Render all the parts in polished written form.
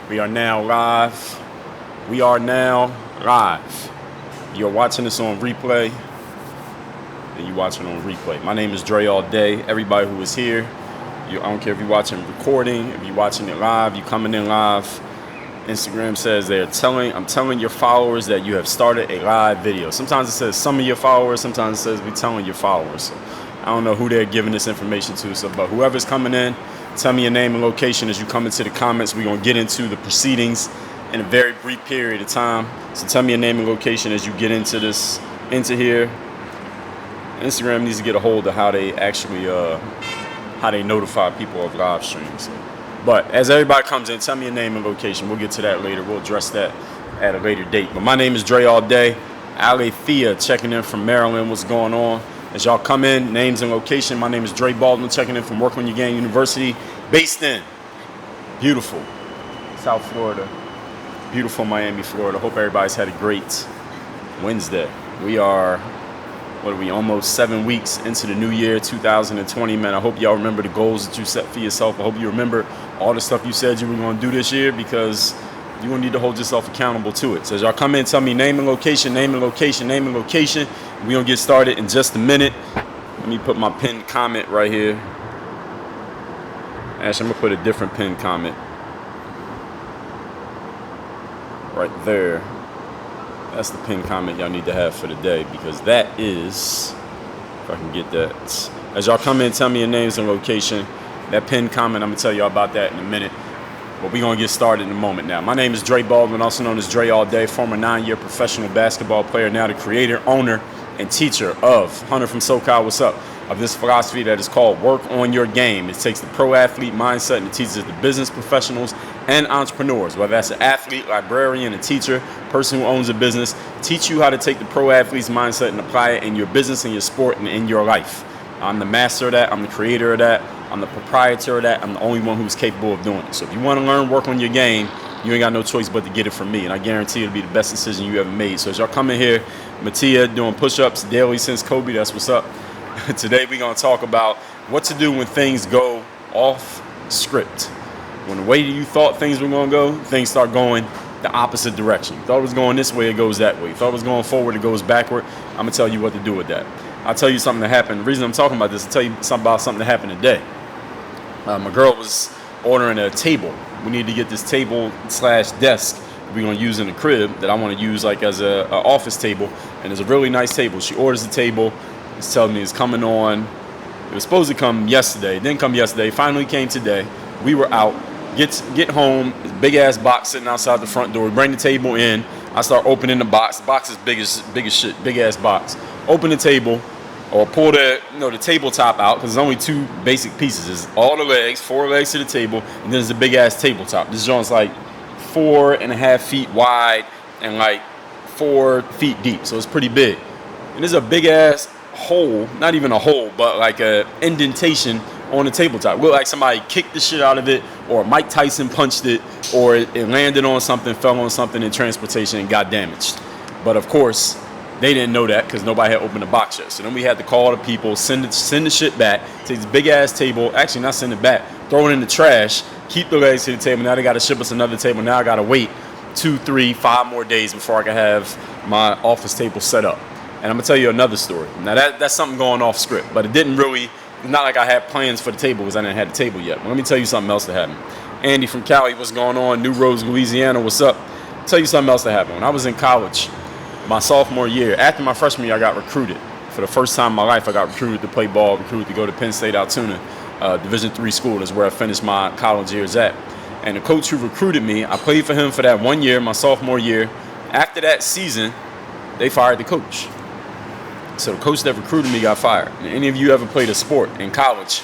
We are now live. We are now live. You're watching this on replay, and you're watching on replay. My name is Dre all day. Everybody who is here, I don't care if you're watching recording, if you're watching it live, you coming in live. Instagram says I'm telling your followers that you have started a live video. Sometimes it says some of your followers, sometimes it says we telling your followers. So I don't know who they're giving this information to, but whoever's coming in, tell me your name and location as you come into the comments. We're going to get into the proceedings in a very brief period of time. So tell me your name and location as you get into here. Instagram needs to get a hold of how they actually, how they notify people of live streams. But as everybody comes in, tell me your name and location. We'll get to that later. We'll address that at a later date. But my name is Dre all day. Alethea checking in from Maryland. What's going on? As y'all come in, names and location. My name is Dre Baldwin checking in from Work On Your Game University, based in beautiful South Florida, beautiful Miami, Florida. Hope everybody's had a great Wednesday. We are, almost 7 weeks into the new year, 2020, man. I hope y'all remember the goals that you set for yourself. I hope you remember all the stuff you said you were going to do this year, because you're going to need to hold yourself accountable to it. So as y'all come in, tell me name and location, name and location, name and location. We're going to get started in just a minute. Let me put my pinned comment right here. Actually, I'm going to put a different pinned comment right there. That's the pinned comment y'all need to have for the day, because that is, if I can get that. As y'all come in, tell me your names and location. That pinned comment, I'm going to tell y'all about that in a minute. But we're going to get started in a moment now. My name is Dre Baldwin, also known as Dre All Day, former 9-year professional basketball player, now the creator, owner, and teacher of Hunter from SoCal, what's up, of this philosophy that is called Work On Your Game. It takes the pro athlete mindset and it teaches the business professionals and entrepreneurs, whether that's an athlete, librarian, a teacher, person who owns a business, teach you how to take the pro athlete's mindset and apply it in your business, in your sport, and in your life. I'm the master of that. I'm the creator of that. I'm the proprietor of that. I'm the only one who's capable of doing it. So if you want to learn, work on your game, you ain't got no choice but to get it from me. And I guarantee it'll be the best decision you ever made. So as y'all come in here, Mattia doing push-ups daily since Kobe, that's what's up. Today we're going to talk about what to do when things go off script. When the way you thought things were going to go, things start going the opposite direction. You thought it was going this way, it goes that way. You thought it was going forward, it goes backward. I'm going to tell you what to do with that. I'll tell you something that happened. The reason I'm talking about this, I'll tell you something about something that happened today. My girl was ordering a table. We need to get this table / desk we're going to use in the crib that I want to use like as a office table. And it's a really nice table. She orders the table. It's telling me it's coming on. It was supposed to come yesterday. It didn't come yesterday. Finally came today. We were out. Get home. Big ass box sitting outside the front door. We bring the table in. I start opening the box. The box is big as shit. Big ass box. Open the table. Or pull the tabletop out, because there's only two basic pieces. There's all the legs, 4 legs to the table, and then there's the big ass tabletop. This joint's like 4.5 feet wide and like 4 feet deep, so it's pretty big. And there's a big ass hole, not even a hole, but like a indentation on the tabletop. It looked like somebody kicked the shit out of it, or Mike Tyson punched it, or it landed on something, fell on something in transportation and got damaged. But of course, they didn't know that because nobody had opened the box yet. So then we had to call the people, send the shit back, take this big ass table, actually not send it back, throw it in the trash, keep the legs to the table. Now they got to ship us another table. Now I got to wait 2, 3, 5 more days before I can have my office table set up. And I'm going to tell you another story. Now that's something going off script, but it's not like I had plans for the table because I didn't have the table yet. But let me tell you something else that happened. Andy from Cali, what's going on? New Rose, Louisiana, what's up? I'll tell you something else that happened. When I was in college, my sophomore year, after my freshman year, I got recruited. For the first time in my life, I got recruited to play ball, recruited to go to Penn State Altoona, Division III school. That's where I finished my college years at. And the coach who recruited me, I played for him for that 1 year, my sophomore year. After that season, they fired the coach. So the coach that recruited me got fired. And any of you ever played a sport in college,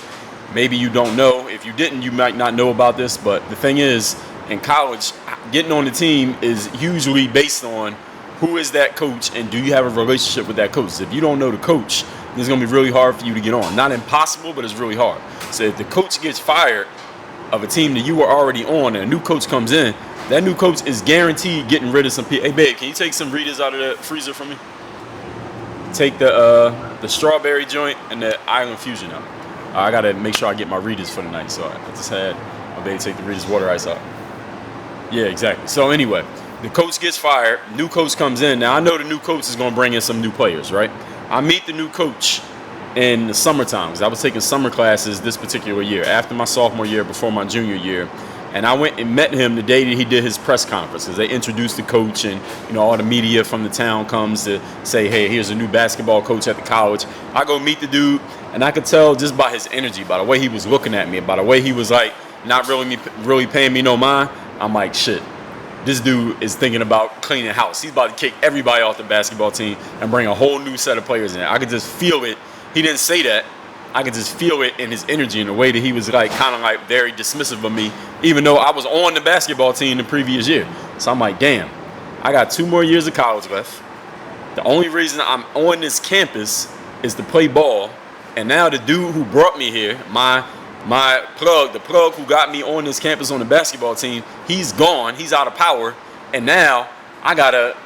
maybe you don't know. If you didn't, you might not know about this. But the thing is, in college, getting on the team is usually based on who is that coach, and do you have a relationship with that coach? If you don't know the coach, it's going to be really hard for you to get on. Not impossible, but it's really hard. So if the coach gets fired of a team that you were already on and a new coach comes in, that new coach is guaranteed getting rid of some people. Hey, babe, can you take some Ritas out of the freezer for me? Take the strawberry joint and the Island Fusion out. I got to make sure I get my Ritas for the night. So I just had my baby take the Ritas water ice out. Yeah, exactly. So anyway, the coach gets fired. New coach comes in. Now I know the new coach is going to bring in some new players, right? I meet the new coach in the summertime because I was taking summer classes this particular year, after my sophomore year, before my junior year. And I went and met him the day that he did his press conference, because they introduced the coach, and all the media from the town comes to say, hey, here's a new basketball coach at the college. I go meet the dude, and I could tell just by his energy, by the way he was looking at me, by the way he was like not really paying me no mind. I'm like, shit, this dude is thinking about cleaning house. He's about to kick everybody off the basketball team and bring a whole new set of players in there. I could just feel it. He didn't say that. I could just feel it in his energy, in the way that he was like kind of like very dismissive of me, even though I was on the basketball team the previous year. So I'm like, damn, I got 2 more years of college left. The only reason I'm on this campus is to play ball. And now the dude who brought me here, the plug who got me on this campus on the basketball team, he's gone. He's out of power. And now I gotta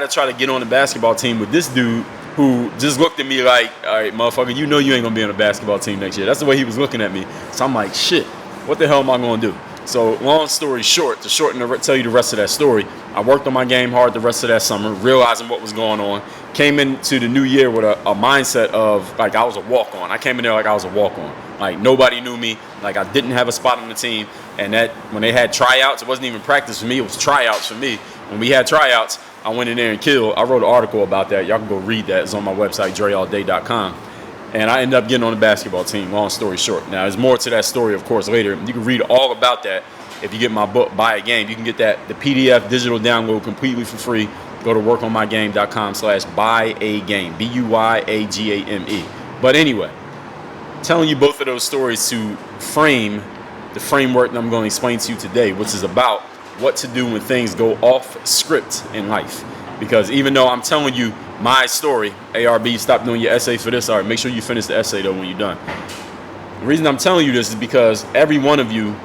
try to get on the basketball team with this dude who just looked at me like, all right, motherfucker, you know you ain't gonna be on the basketball team next year. That's the way he was looking at me. So I'm like, shit, what the hell am I gonna do? So long story short, tell you the rest of that story, I worked on my game hard the rest of that summer, realizing what was going on. Came into the new year with a mindset of like I was a walk-on. I came in there like I was a walk-on. Like nobody knew me. Like I didn't have a spot on the team. And that when they had tryouts, it wasn't even practice for me. It was tryouts for me. When we had tryouts, I went in there and killed. I wrote an article about that. Y'all can go read that. It's on my website, dreallday.com. And I ended up getting on the basketball team, long story short. Now, there's more to that story, of course, later. You can read all about that if you get my book, Buy a Game. You can get that, the PDF digital download completely for free. Go to workonmygame.com/buyagame, BUYAGAME. But anyway, telling you both of those stories to frame the framework that I'm going to explain to you today, which is about what to do when things go off script in life. Because even though I'm telling you my story, ARB, stop doing your essay for this. All right, make sure you finish the essay though when you're done. The reason I'm telling you this is because every one of you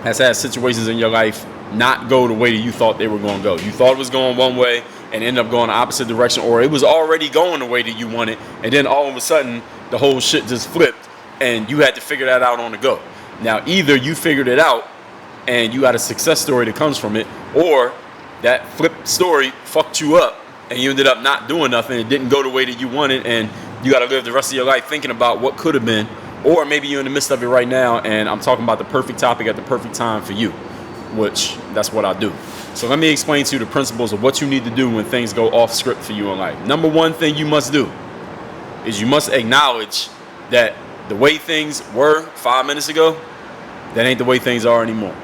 has had situations in your life not go the way that you thought they were going to go. You thought it was going one way and ended up going the opposite direction, or it was already going the way that you wanted, and then all of a sudden the whole shit just flipped and you had to figure that out on the go. Now, either you figured it out and you got a success story that comes from it, or that flip story fucked you up and you ended up not doing nothing. It didn't go the way that you wanted, and you got to live the rest of your life thinking about what could have been. Or maybe you're in the midst of it right now, and I'm talking about the perfect topic at the perfect time for you, which that's what I do. So let me explain to you the principles of what you need to do when things go off script for you in life. Number one thing you must do is you must acknowledge that the way things were 5 minutes ago, that ain't the way things are anymore.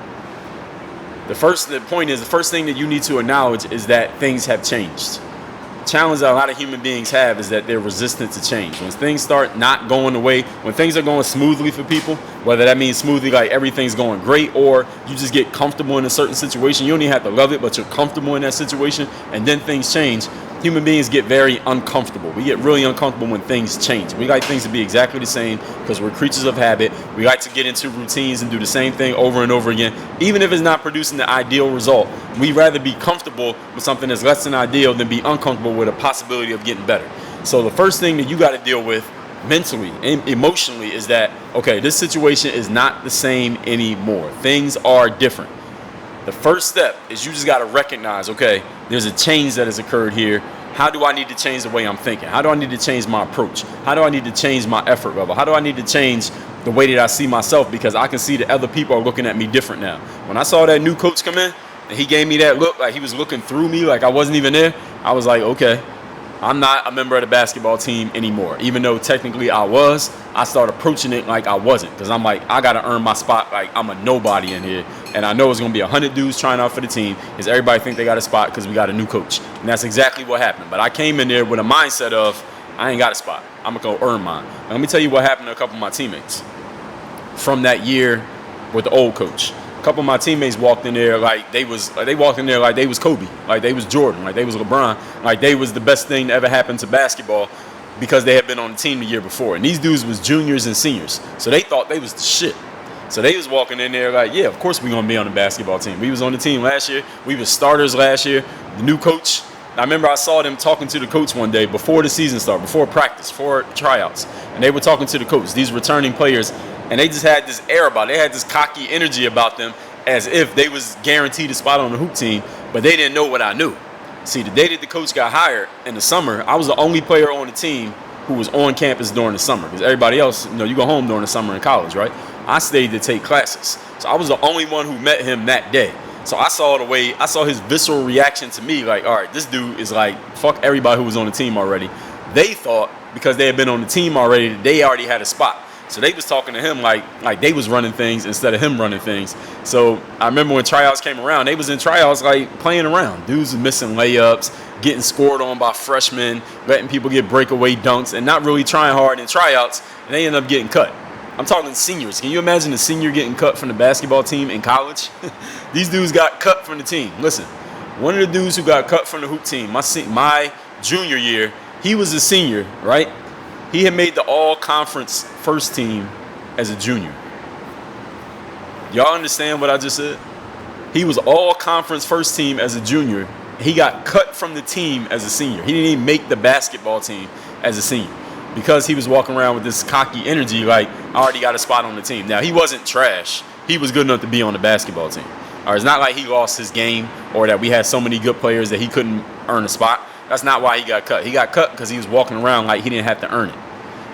The first thing that you need to acknowledge is that things have changed. The challenge that a lot of human beings have is that they're resistant to change. When things start not going the way, when things are going smoothly for people, whether that means smoothly like everything's going great, or you just get comfortable in a certain situation, you don't even have to love it, but you're comfortable in that situation, and then things change. Human beings get very uncomfortable. We get really uncomfortable when things change. We like things to be exactly the same because we're creatures of habit. We like to get into routines and do the same thing over and over again. Even if it's not producing the ideal result, we'd rather be comfortable with something that's less than ideal than be uncomfortable with a possibility of getting better. So the first thing that you got to deal with mentally and emotionally is that, okay, this situation is not the same anymore. Things are different. The first step is you just got to recognize, okay, there's a change that has occurred here. How do I need to change the way I'm thinking? How do I need to change my approach? How do I need to change my effort level? How do I need to change the way that I see myself? Because I can see that other people are looking at me different now. When I saw that new coach come in and he gave me that look, like he was looking through me like I wasn't even there, I was like, okay, I'm not a member of the basketball team anymore. Even though technically I was, I started approaching it like I wasn't. Because I'm like, I got to earn my spot like I'm a nobody in here. And I know it's going to be 100 dudes trying out for the team because everybody think they got a spot because we got a new coach. And that's exactly what happened. But I came in there with a mindset of, I ain't got a spot. I'm going to go earn mine. And let me tell you what happened to a couple of my teammates from that year with the old coach. A couple of my teammates walked in there like they walked in there like they was Kobe, like they was Jordan, like they was LeBron, like they was the best thing that ever happened to basketball because they had been on the team the year before. And these dudes was juniors and seniors. So they thought they was the shit. So they was walking in there like, yeah, of course we're going to be on the basketball team. We was on the team last year. We was starters last year. The new coach, I remember I saw them talking to the coach one day before the season started, before practice, before tryouts. And they were talking to the coach, these returning players, and they just had this air about it. They had this cocky energy about them. as if they was guaranteed a spot on the hoop team, but they didn't know what I knew. See, the day that the coach got hired in the summer, I was the only player on the team who was on campus during the summer, because everybody else, you go home during the summer in college, right? I stayed to take classes. So I was the only one who met him that day. So I saw his visceral reaction to me, like, all right, this dude is like, fuck everybody who was on the team already. They thought, because they had been on the team already, they already had a spot. So they was talking to him like they was running things instead of him running things. So I remember when tryouts came around, they was in tryouts like playing around. Dudes was missing layups, getting scored on by freshmen, letting people get breakaway dunks, and not really trying hard in tryouts, and they end up getting cut. I'm talking seniors. Can you imagine a senior getting cut from the basketball team in college? These dudes got cut from the team. Listen, one of the dudes who got cut from the hoop team, my junior year, he was a senior, right? He had made the all-conference first team as a junior. Y'all understand what I just said? He was all-conference first team as a junior. He got cut from the team as a senior. He didn't even make the basketball team as a senior, because he was walking around with this cocky energy like, I already got a spot on the team. Now, he wasn't trash. He was good enough to be on the basketball team. It's not like he lost his game or that we had so many good players that he couldn't earn a spot. That's not why he got cut. He got cut because he was walking around like he didn't have to earn it.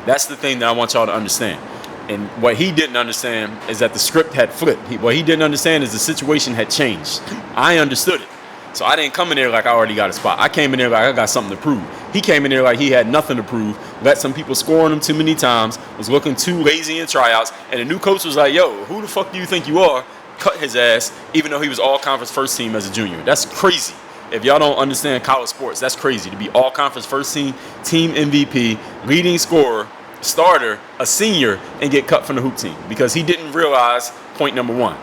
That's the thing that I want y'all to understand. And what he didn't understand is that the script had flipped. What he didn't understand is the situation had changed. I understood it. So I didn't come in there like I already got a spot. I came in there like I got something to prove. He came in there like he had nothing to prove, let some people score on him too many times, was looking too lazy in tryouts, and the new coach was like, yo, who the fuck do you think you are? Cut his ass, even though he was all-conference first team as a junior. That's crazy. If y'all don't understand college sports, that's crazy. To be all-conference first team, team MVP, leading scorer, starter, a senior, and get cut from the hoop team. Because he didn't realize point number one.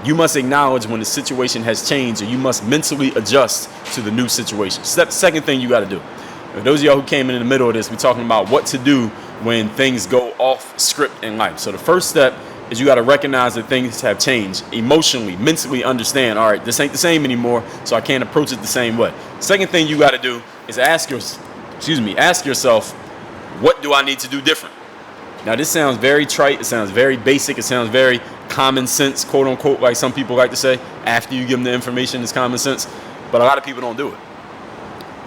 You must acknowledge when the situation has changed, and you must mentally adjust to the new situation. Second thing you got to do. For those of y'all who came in the middle of this, we're talking about what to do when things go off script in life. So the first step is you got to recognize that things have changed emotionally, mentally understand, all right, this ain't the same anymore, so I can't approach it the same way. Second thing you got to do is ask yourself, what do I need to do different? Now, this sounds very trite. It sounds very basic. It sounds very common sense, quote unquote, like some people like to say. After you give them the information, it's common sense. But a lot of people don't do it.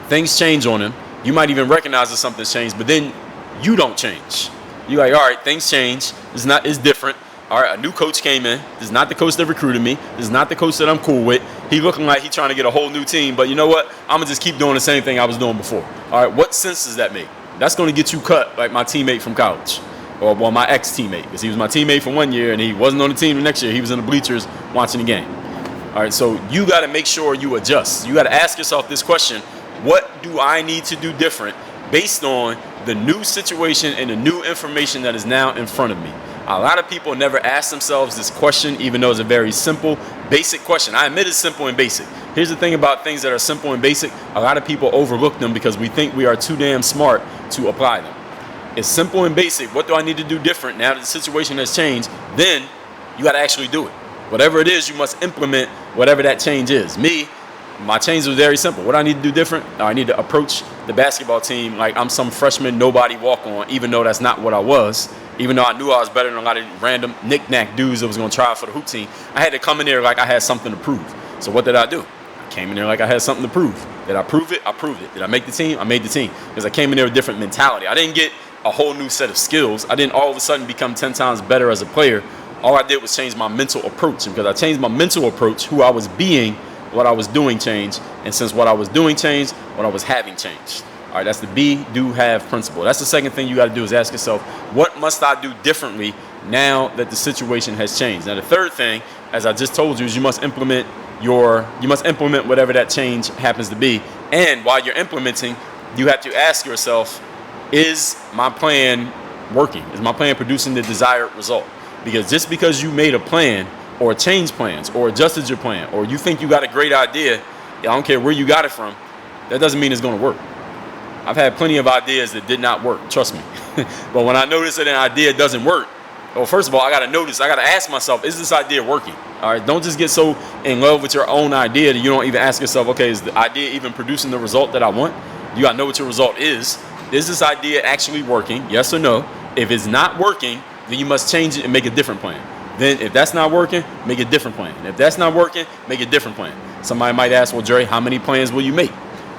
Things change on them. You might even recognize that something's changed, but then you don't change. You're like, all right, things change. It's different. All right, a new coach came in. This is not the coach that recruited me. This is not the coach that I'm cool with. He looking like he's trying to get a whole new team. But you know what? I'm going to just keep doing the same thing I was doing before. All right, what sense does that make? That's going to get you cut like my teammate from college. Or well, my ex-teammate, because he was my teammate for 1 year and he wasn't on the team the next year. He was in the bleachers watching the game. All right, so you got to make sure you adjust. You got to ask yourself this question: what do I need to do different based on the new situation and the new information that is now in front of me? A lot of people never ask themselves this question, even though it's a very simple, basic question. I admit it's simple and basic. Here's the thing about things that are simple and basic: a lot of people overlook them because we think we are too damn smart to apply them. It's simple and basic. What do I need to do different now that the situation has changed? Then you got to actually do it. Whatever it is, you must implement whatever that change is. My change was very simple. What I need to do different? I need to approach the basketball team like I'm some freshman nobody walk on, even though that's not what I was. Even though I knew I was better than a lot of random knick-knack dudes that was going to try out for the hoop team, I had to come in there like I had something to prove. So what did I do? I came in there like I had something to prove. Did I prove it? I proved it. Did I make the team? I made the team. Because I came in there with a different mentality. I didn't get a whole new set of skills. I didn't all of a sudden become 10 times better as a player. All I did was change my mental approach. And because I changed my mental approach, who I was being, what I was doing changed. And since what I was doing changed, what I was having changed. All right, that's the be, do, have principle. That's the second thing you got to do is ask yourself, what must I do differently now that the situation has changed? Now, the third thing, as I just told you, is you must implement whatever that change happens to be. And while you're implementing, you have to ask yourself, is my plan working? Is my plan producing the desired result? Because just because you made a plan or changed plans or adjusted your plan or you think you got a great idea, I don't care where you got it from, that doesn't mean it's going to work. I've had plenty of ideas that did not work, trust me. But when I notice that an idea doesn't work, well, first of all, I got to ask myself, is this idea working? All right, don't just get so in love with your own idea that you don't even ask yourself, okay, is the idea even producing the result that I want? You got to know what your result is. Is this idea actually working? Yes or no? If it's not working, then you must change it and make a different plan. Then if that's not working, make a different plan. And if that's not working, make a different plan. Somebody might ask, well, Dre, how many plans will you make?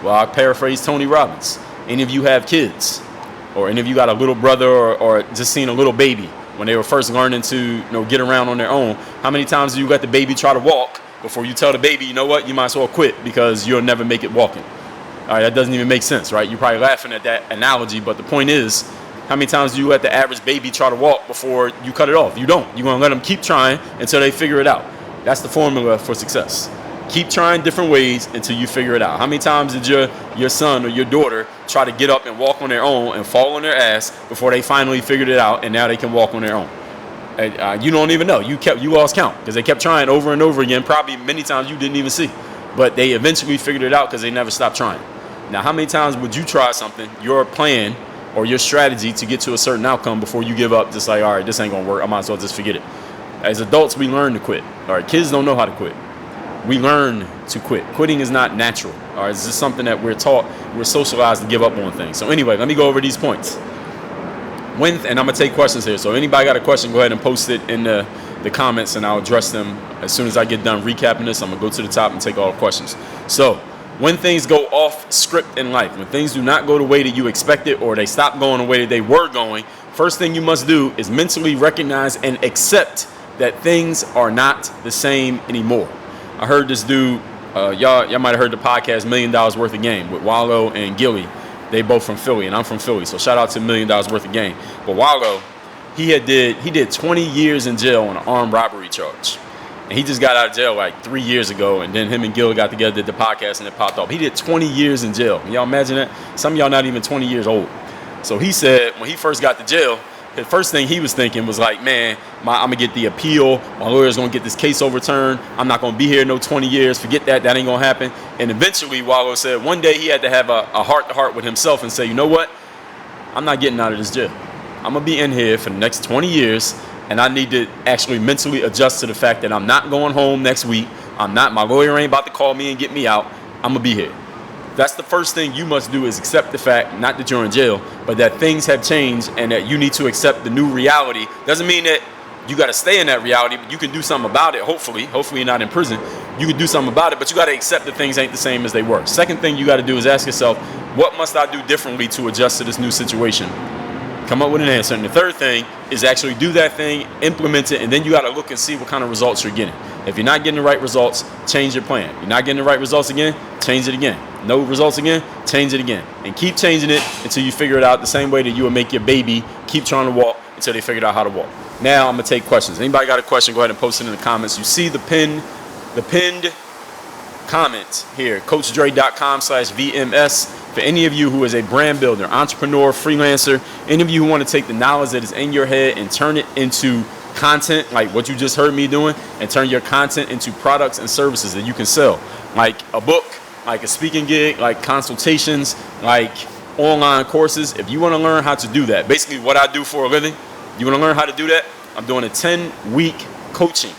Well, I'll paraphrase Tony Robbins. Any of you have kids, or any of you got a little brother, or just seen a little baby when they were first learning to get around on their own, how many times do you let the baby try to walk before you tell the baby, you know what, you might as well quit because you'll never make it walking? All right, that doesn't even make sense, right? You're probably laughing at that analogy, but the point is, how many times do you let the average baby try to walk before you cut it off? You don't. You're going to let them keep trying until they figure it out. That's the formula for success. Keep trying different ways until you figure it out. How many times did your son or your daughter try to get up and walk on their own and fall on their ass before they finally figured it out and now they can walk on their own? You don't even know. You lost count because they kept trying over and over again, probably many times you didn't even see. But they eventually figured it out because they never stopped trying. Now, how many times would you try something, your plan or your strategy to get to a certain outcome before you give up, just like, all right, this ain't going to work. I might as well just forget it. As adults, we learn to quit. All right, kids don't know how to quit. We learn to quit. Quitting is not natural. All right, it's just something that we're taught. We're socialized to give up on things. So anyway, let me go over these points. And I'm going to take questions here. So anybody got a question, go ahead and post it in the comments, and I'll address them as soon as I get done recapping this. I'm going to go to the top and take all the questions. So when things go off script in life, when things do not go the way that you expected or they stop going the way that they were going, first thing you must do is mentally recognize and accept that things are not the same anymore. I heard this dude, y'all might have heard the podcast $1 Million Worth of Game with Wallow and Gilly. They both from Philly, and I'm from Philly, so shout out to $1 Million Worth of Game. But Wallow, he did 20 years in jail on an armed robbery charge. And he just got out of jail like 3 years ago, and then him and Gil got together, did the podcast, and it popped up. He did 20 years in jail. Can y'all imagine that? Some of y'all not even 20 years old. So he said when he first got to jail, the first thing he was thinking was like, man, I'm going to get the appeal. My lawyer's going to get this case overturned. I'm not going to be here no 20 years. Forget that. That ain't going to happen. And eventually, Wallow said one day he had to have a heart-to-heart with himself and say, you know what? I'm not getting out of this jail. I'm going to be in here for the next 20 years, and I need to actually mentally adjust to the fact that I'm not going home next week. My lawyer ain't about to call me and get me out. I'm going to be here. That's the first thing you must do, is accept the fact, not that you're in jail, but that things have changed and that you need to accept the new reality. Doesn't mean that you got to stay in that reality, but you can do something about it, hopefully you're not in prison. You can do something about it, but you got to accept that things ain't the same as they were. Second thing you got to do is ask yourself, what must I do differently to adjust to this new situation? Come up with an answer. And the third thing is actually do that thing, implement it, and then you got to look and see what kind of results you're getting. If you're not getting the right results, change your plan. You're not getting the right results again, change it again. No results again, change it again. And keep changing it until you figure it out, the same way that you would make your baby keep trying to walk until they figured out how to walk. Now I'm going to take questions. Anybody got a question, go ahead and post it in the comments. You see the pinned comment here, CoachDre.com/VMS. For any of you who is a brand builder, entrepreneur, freelancer, any of you who want to take the knowledge that is in your head and turn it into content, like what you just heard me doing, and turn your content into products and services that you can sell, like a book, like a speaking gig, like consultations, like online courses. If you want to learn how to do that, basically what I do for a living, you want to learn how to do that, I'm doing a 10-week coaching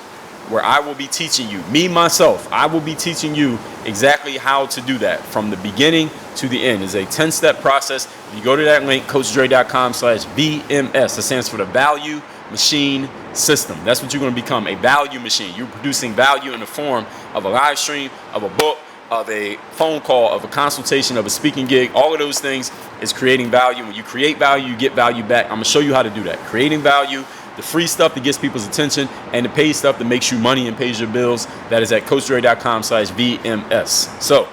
where I will be teaching you, I will be teaching you exactly how to do that from the beginning to the end. It's a 10-step process. If you go to that link, CoachDre.com/VMS, that stands for the Value Machine System. That's what you're going to become, a value machine. You're producing value in the form of a live stream, of a book, of a phone call, of a consultation, of a speaking gig. All of those things is creating value. When you create value, you get value back. I'm going to show you how to do that. Creating value, the free stuff that gets people's attention, and the paid stuff that makes you money and pays your bills. That is at CoachDre.com/VMS. So,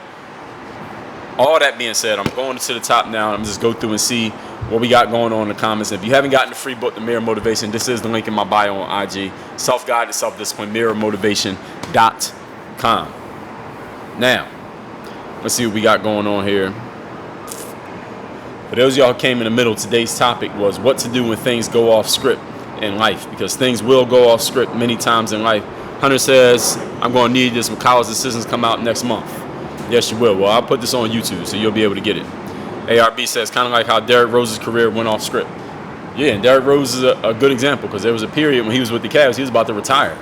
all that being said, I'm going to the top now. I'm just go through and see what we got going on in the comments. If you haven't gotten the free book, The Mirror Motivation, this is the link in my bio on IG. Self-guided, self-discipline, mirrormotivation.com. Now, let's see what we got going on here. For those of y'all who came in the middle, today's topic was what to do when things go off script in life, because things will go off script many times in life. Hunter says, I'm going to need this when college decisions come out next month. Yes, you will. Well, I'll put this on YouTube, so you'll be able to get it. ARB says, kind of like how Derrick Rose's career went off script. Yeah, and Derrick Rose is a good example, because there was a period when he was with the Cavs, he was about to retire.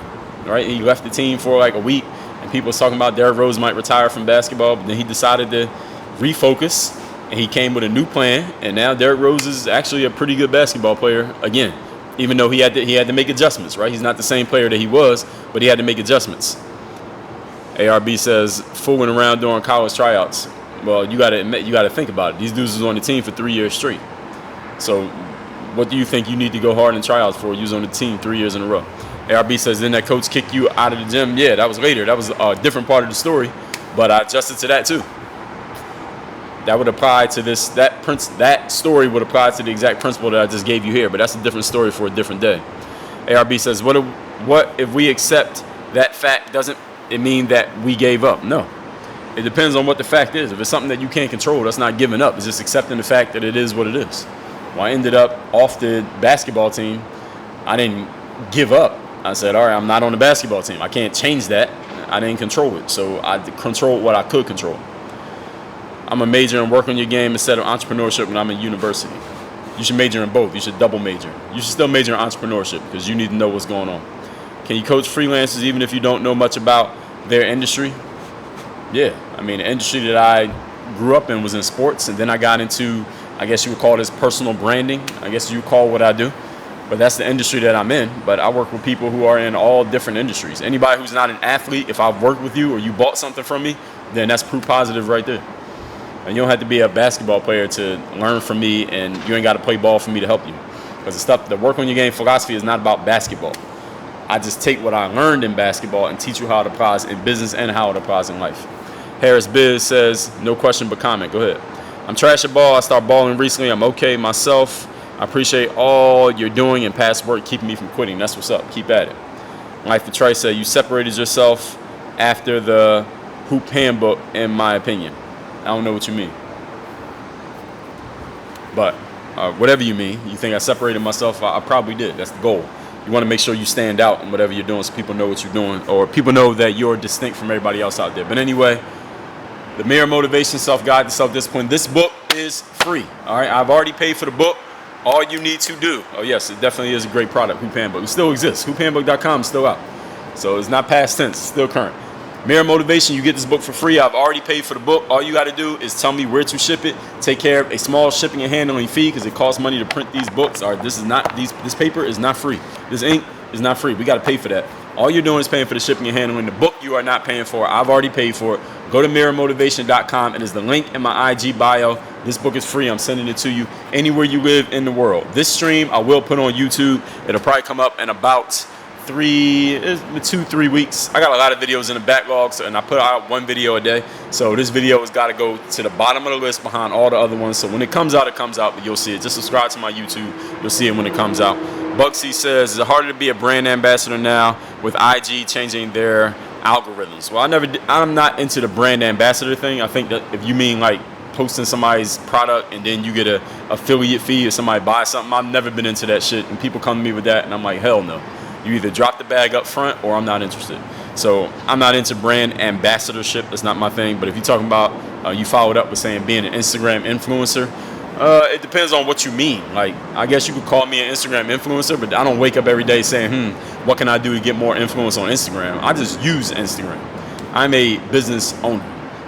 Right? He left the team for like a week, and people was talking about Derrick Rose might retire from basketball, but then he decided to refocus, and he came with a new plan, and now Derrick Rose is actually a pretty good basketball player again. even though he had to make adjustments, right? He's not the same player that he was, but he had to make adjustments. ARB says, fooling around during college tryouts. Well, you got to think about it. These dudes was on the team for 3 years straight. So what do you think you need to go hard in tryouts for? You was on the team 3 years in a row. ARB says, didn't that coach kick you out of the gym? Yeah, that was later. That was a different part of the story, but I adjusted to that too. That would apply to this. That story would apply to the exact principle that I just gave you here, but that's a different story for a different day. ARB says, what if we accept that fact doesn't it mean that we gave up? No. It depends on what the fact is. If it's something that you can't control, that's not giving up. It's just accepting the fact that it is what it is. When I ended up off the basketball team, I didn't give up. I said, all right, I'm not on the basketball team. I can't change that. I didn't control it. So I controlled what I could control. I'm a major in work on your game instead of entrepreneurship when I'm in university. You should major in both. You should double major. You should still major in entrepreneurship because you need to know what's going on. Can you coach freelancers even if you don't know much about their industry? Yeah. I mean, the industry that I grew up in was in sports, and then I got into, I guess you would call this personal branding. I guess you would call what I do. But that's the industry that I'm in. But I work with people who are in all different industries. Anybody who's not an athlete, if I've worked with you or you bought something from me, then that's proof positive right there. And you don't have to be a basketball player to learn from me, and you ain't got to play ball for me to help you. Because the work on your game philosophy is not about basketball. I just take what I learned in basketball and teach you how it applies in business and how it applies in life. Harris Biz says, no question but comment. Go ahead. I'm trash at ball. I started balling recently. I'm okay myself. I appreciate all you're doing and past work keeping me from quitting. That's what's up. Keep at it. Life for Trice said, you separated yourself after the hoop handbook, in my opinion. I don't know what you mean. But whatever you mean, you think I separated myself, I probably did. That's the goal. You want to make sure you stand out in whatever you're doing so people know what you're doing, or people know that you're distinct from everybody else out there. But anyway, The Mirror Motivation, Self-Guide to Self-Discipline. This book is free. All right, I've already paid for the book. All you need to do, oh yes, it definitely is a great product, Hoop Handbook. It still exists. HoopHandbook.com is still out. So it's not past tense, it's still current. Mirror Motivation, you get this book for free. I've already paid for the book. All you got to do is tell me where to ship it. Take care of a small shipping and handling fee because it costs money to print these books. All right, this paper is not free. This ink is not free. We got to pay for that. All you're doing is paying for the shipping and handling. The book you are not paying for. I've already paid for it. Go to mirrormotivation.com. It is the link in my IG bio. This book is free. I'm sending it to you anywhere you live in the world. This stream I will put on YouTube. It'll probably come up in about 2-3 weeks. I got a lot of videos in the backlog, and I put out one video a day. So this video has got to go to the bottom of the list behind all the other ones. So when it comes out, but you'll see it. Just subscribe to my YouTube. You'll see it when it comes out. Bugsy says, is it harder to be a brand ambassador now with IG changing their algorithms? Well, I'm not into the brand ambassador thing. I think that if you mean like posting somebody's product and then you get a affiliate fee or somebody buys something, I've never been into that shit. And people come to me with that, and I'm like, hell no. You either drop the bag up front or I'm not interested. So I'm not into brand ambassadorship. That's not my thing. But if you're talking about, you followed up with saying being an Instagram influencer, it depends on what you mean. Like, I guess you could call me an Instagram influencer, but I don't wake up every day saying, what can I do to get more influence on Instagram? I just use Instagram. I'm a business owner.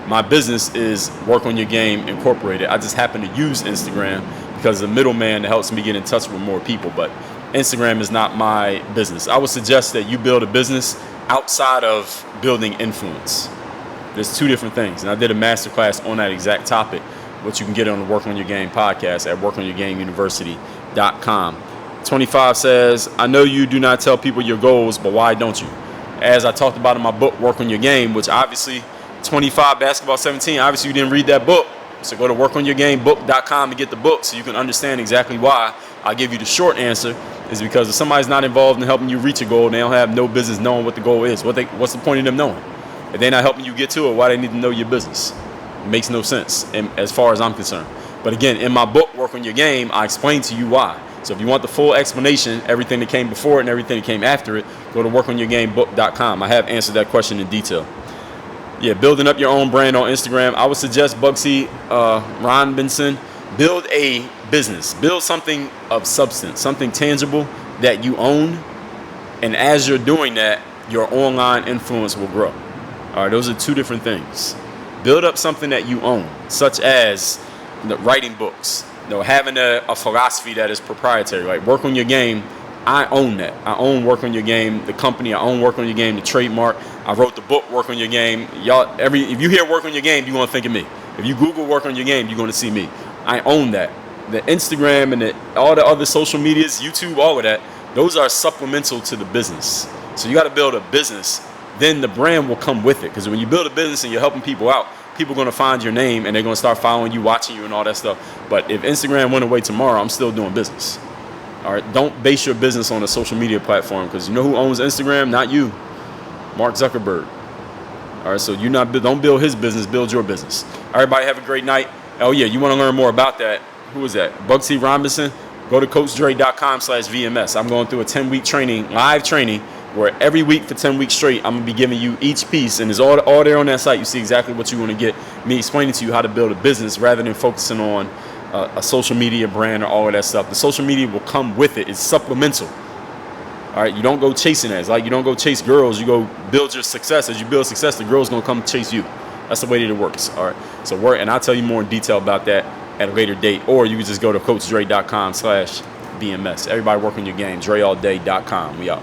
My business is Work on Your Game Incorporated. I just happen to use Instagram because the middleman that helps me get in touch with more people. But Instagram is not my business. I would suggest that you build a business outside of building influence. There's two different things. And I did a masterclass on that exact topic, which you can get on the Work on Your Game podcast at workonyourgameuniversity.com. 25 says, I know you do not tell people your goals, but why don't you? As I talked about in my book, Work on Your Game, which obviously 25 Basketball 17, obviously you didn't read that book. So go to workonyourgamebook.com to get the book so you can understand exactly why. I'll give you the short answer is because if somebody's not involved in helping you reach a goal, they don't have no business knowing what the goal is. What's the point of them knowing? If they're not helping you get to it, why they need to know your business? It makes no sense as far as I'm concerned. But again, in my book, Work on Your Game, I explain to you why. So if you want the full explanation, everything that came before it and everything that came after it, go to workonyourgamebook.com. I have answered that question in detail. Yeah, building up your own brand on Instagram. I would suggest Bugsy Robinson, build a business. Build something of substance, something tangible that you own. And as you're doing that, your online influence will grow. All right, those are two different things. Build up something that you own, such as writing books, having a philosophy that is proprietary. Like Work on Your Game I own that. I own Work on Your Game, the company. I own Work on Your Game, the trademark. I wrote the book, Work on Your Game. Y'all, if you hear Work on Your Game, you're going to think of me. If you Google Work on Your Game, you're going to see me. I own that. The Instagram and all the other social medias, YouTube, all of that, those are supplemental to the business. So you got to build a business. Then the brand will come with it. Because when you build a business and you're helping people out, people are going to find your name and they're going to start following you, watching you, and all that stuff. But if Instagram went away tomorrow, I'm still doing business. All right, don't base your business on a social media platform, because you know who owns Instagram? Not you, Mark Zuckerberg. All right, so don't build his business, build your business. Everybody have a great night. Oh yeah, you want to learn more about that? Who is that? Bugsy T. Robinson? Go to CoachDre.com/VMS. I'm going through a 10-week training, live training, where every week for 10 weeks straight, I'm gonna be giving you each piece, and it's all there on that site. You see exactly what you want to get. Me explaining to you how to build a business rather than focusing on a social media brand or all of that stuff. The social media will come with it. It's supplemental. All right, you don't go chasing that. It's like you don't go chase girls. You go build your success. As you build success, the girl's gonna come chase you. That's the way that it works. All right, so work, and I'll tell you more in detail about that at a later date, or you can just go to CoachDre.com/BMS. Everybody work on your game. DreAllDay.com. We out.